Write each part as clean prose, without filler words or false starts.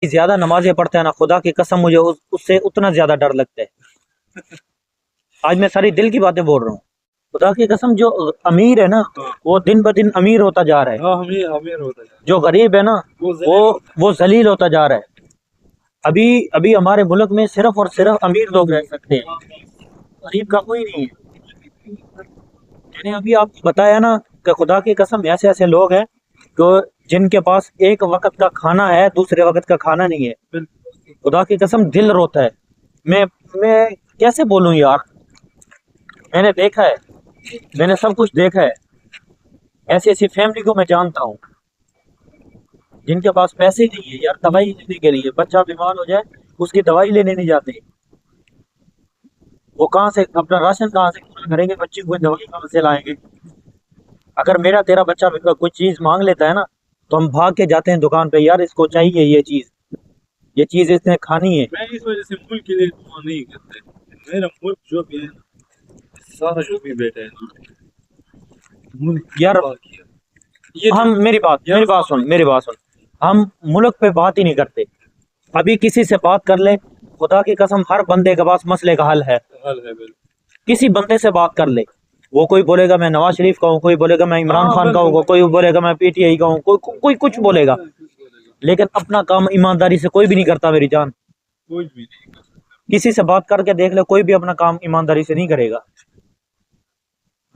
زیادہ نمازیں پڑھتا ہے نا، خدا کی قسم مجھے اس سے اتنا زیادہ ڈر لگتا ہے. آج میں ساری دل کی باتیں بول رہا ہوں. خدا کی قسم جو امیر ہے نا وہ دن بدن امیر ہوتا جا رہا ہے. جو غریب ہے نا وہ ذلیل ہوتا جا رہا ہے. ابھی ہمارے ملک میں صرف اور صرف امیر لوگ رہ سکتے ہیں، غریب کا کوئی نہیں ہے. میں نے ابھی آپ کو بتایا نا کہ خدا کی قسم ایسے ایسے لوگ ہیں جو جن کے پاس ایک وقت کا کھانا ہے، دوسرے وقت کا کھانا نہیں ہے. خدا کی قسم دل روتا ہے. میں کیسے بولوں یار، میں نے دیکھا ہے، میں نے سب کچھ دیکھا ہے. ایسی ایسی فیملی کو میں جانتا ہوں جن کے پاس پیسے نہیں ہے یار دوائی لینے کے لیے. بچہ بیمار ہو جائے اس کی دوائی لینے نہیں جاتے. وہ کہاں سے اپنا راشن کہاں سے پورا کریں گے، بچے کو دوائی کہاں سے لائیں گے. اگر میرا تیرا بچہ کوئی چیز مانگ لیتا ہے نا تو ہم بھاگ کے جاتے ہیں دکان پہ، یار اس کو چاہیے یہ چیز اس نے کھانی ہے. میں اس وجہ سے ملک کے لیے دعا نہیں کرتے. میرا ملک جو بھی ہے سارا جو بھی بیٹا ہے یار ہم میری بات سن، ہم ملک پہ بات ہی نہیں کرتے. ابھی کسی سے بات کر لے، خدا کی قسم ہر بندے کے پاس مسئلے کا حل ہے. کسی بندے سے بات کر لے، وہ کوئی بولے گا میں نواز شریف کا ہوں، کوئی بولے گا میں عمران خان کا ہوں، کوئی بولے گا میں پی ٹی آئی کا ہوں، کوئی کچھ بولے گا، لیکن اپنا کام ایمانداری سے کوئی بھی نہیں کرتا میری جان. کسی سے بات کر کے دیکھ لے، کوئی بھی اپنا کام ایمانداری سے نہیں کرے گا.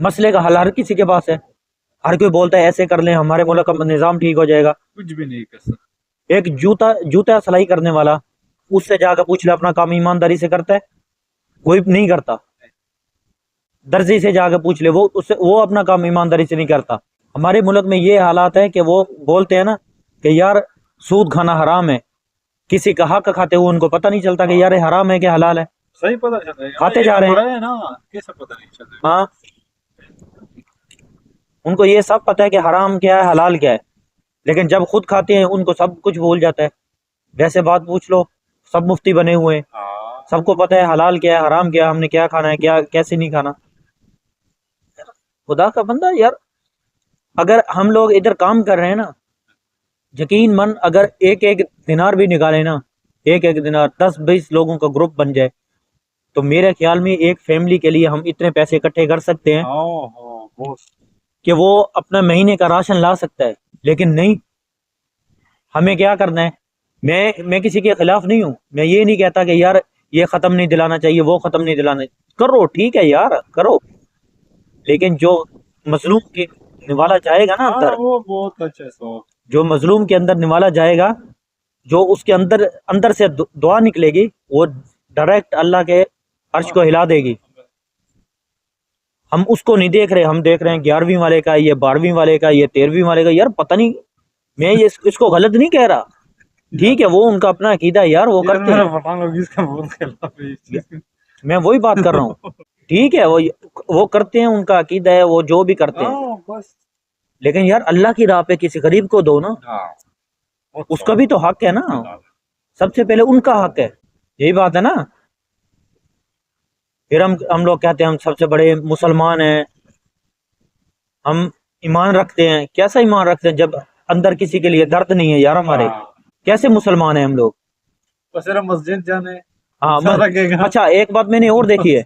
مسئلے کا حل ہر کسی کے پاس ہے. ہر کوئی بولتا ہے ایسے کر لیں ہمارے ملک کا نظام ٹھیک ہو جائے گا. کچھ بھی نہیں کر سکتا. ایک جوتا سلائی کرنے والا، اس سے جا کے پوچھ لے اپنا کام ایمانداری سے کرتا ہے؟ کوئی نہیں کرتا. درزی سے جا کے پوچھ لے، وہ اپنا کام ایمانداری سے نہیں کرتا. ہمارے ملک میں یہ حالات ہے کہ وہ بولتے ہیں نا کہ یار سود کھانا حرام ہے، کسی کا حق کھاتے ہوئے ان کو پتہ نہیں چلتا کہ یار حرام ہے کہ حلال ہے. صحیح پتہ چلتا ہے، کھاتے جا رہے ہیں نا کیسے پتہ نہیں چلتا. ہاں ان کو یہ سب پتہ ہے کہ حرام کیا ہے حلال کیا ہے، لیکن جب خود کھاتے ہیں ان کو سب کچھ بھول جاتا ہے. ویسے بات پوچھ لو، سب مفتی بنے ہوئے ہیں، سب کو پتہ ہے حلال کیا ہے حرام کیا ہے، ہم نے کیا کھانا ہے کیا کیسے نہیں کھانا. خدا کا بندہ یار، اگر ہم لوگ ادھر کام کر رہے ہیں نا، یقین من اگر ایک دینار بھی نکالے نا، ایک دینار 10-20 لوگوں کا گروپ بن جائے تو میرے خیال میں ایک فیملی کے لیے ہم اتنے پیسے اکٹھے کر سکتے ہیں کہ وہ اپنا مہینے کا راشن لا سکتا ہے. لیکن نہیں، ہمیں کیا کرنا ہے. میں کسی کے خلاف نہیں ہوں، میں یہ نہیں کہتا کہ یار یہ ختم نہیں دلانا چاہیے وہ ختم نہیں دلانا، کرو ٹھیک ہے یار کرو، لیکن جو مظلوم کی نوالا جائے گا نا اندر، وہ بہت اچھا ہے. جو مظلوم کے اندر نوالا جائے گا، جو اس کے اندر سے دعا نکلے گی، وہ ڈائریکٹ اللہ کے عرش کو ہلا دے گی. ہم اس کو نہیں دیکھ رہے، ہم دیکھ رہے ہیں 11ویں والے کا، یہ 12ویں والے کا، یہ 13ویں والے کا. یار پتہ نہیں، میں اس کو غلط نہیں کہہ رہا، ٹھیک ہے وہ ان کا اپنا عقیدہ ہے یار، وہ کرتے ہیں، میں وہی بات کر رہا ہوں. ٹھیک ہے وہ کرتے ہیں، ان کا عقیدہ ہے، وہ جو بھی کرتے ہیں، لیکن یار اللہ کی راہ پہ کسی غریب کو دو نا، اس کا بھی تو حق ہے نا. سب سے پہلے ان کا حق ہے، یہی بات ہے نا. پھر ہم لوگ کہتے ہیں ہم سب سے بڑے مسلمان ہیں، ہم ایمان رکھتے ہیں. کیسا ایمان رکھتے ہیں جب اندر کسی کے لیے درد نہیں ہے یار ہمارے؟ کیسے مسلمان ہیں ہم لوگ؟ مسجد جانے. ہاں اچھا ایک بات میں نے اور دیکھی ہے،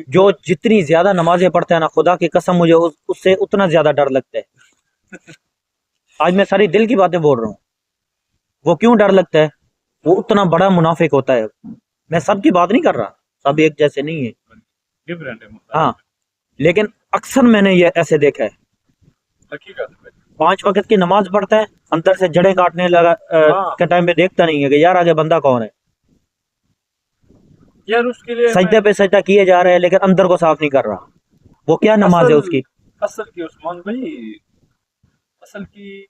جو جتنی زیادہ نمازیں پڑھتا ہے نا، خدا کی قسم مجھے اس سے اتنا زیادہ ڈر لگتا ہے. آج میں ساری دل کی باتیں بول رہا ہوں. وہ کیوں ڈر لگتا ہے؟ وہ اتنا بڑا منافق ہوتا ہے. میں سب کی بات نہیں کر رہا، سب ایک جیسے نہیں ہے، ہاں، لیکن اکثر میں نے یہ ایسے دیکھا ہے. 5 وقت کی نماز پڑھتا ہے، اندر سے جڑیں کاٹنے لگا کے ٹائم پہ دیکھتا نہیں ہے کہ یار آگے بندہ کون ہے. یار اس کے لیے سجدے پہ سجدہ کیے جا رہے ہیں لیکن اندر کو صاف نہیں کر رہا. وہ کیا نماز ہے اس کی؟ اصل کی عثمان بھائی، اصل کی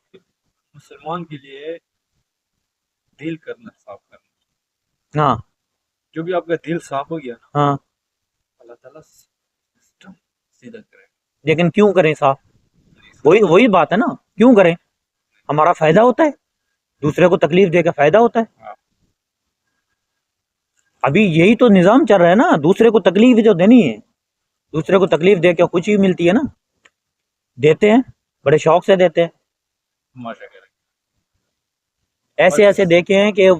مسلمان کے لیے دل کرنا صاف کرنا. ہاں جو بھی آپ کا دل صاف ہو گیا نا، ہاں اللہ تعالیٰ سسٹم سیدھا کرے. لیکن کیوں کریں صاف؟ وہی بات ہے نا، کیوں کریں؟ ہمارا فائدہ ہوتا ہے، دوسرے کو تکلیف دے کے فائدہ ہوتا ہے. ابھی یہی تو نظام چل رہا ہے نا، دوسرے کو تکلیف جو دینی ہے، دوسرے کو تکلیف دے کے خوشی ملتی ہے نا، دیتے ہیں بڑے شوق سے دیتے ہیں. ایسے دیکھے ہیں کہ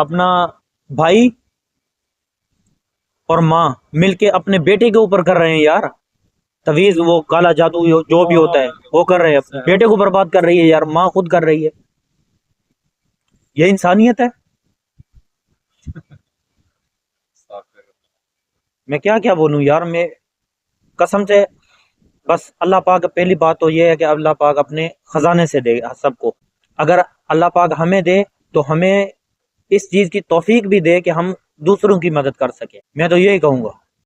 اپنا بھائی اور ماں مل کے اپنے بیٹے کے اوپر کر رہے ہیں یار تویز، وہ کالا جادو جو بھی ہوتا ہے وہ کر رہے ہیں، بیٹے کو برباد کر رہی ہے یار، ماں خود کر رہی ہے. یہ انسانیت ہے؟ میں کیا بولوں یار، میں قسم سے بس اللہ پاک، پہلی بات تو یہ ہے کہ اللہ پاک اپنے خزانے سے دے سب کو. اگر اللہ پاک ہمیں دے تو ہمیں اس چیز کی توفیق بھی دے کہ ہم دوسروں کی مدد کر سکیں. میں تو یہی کہوں گا.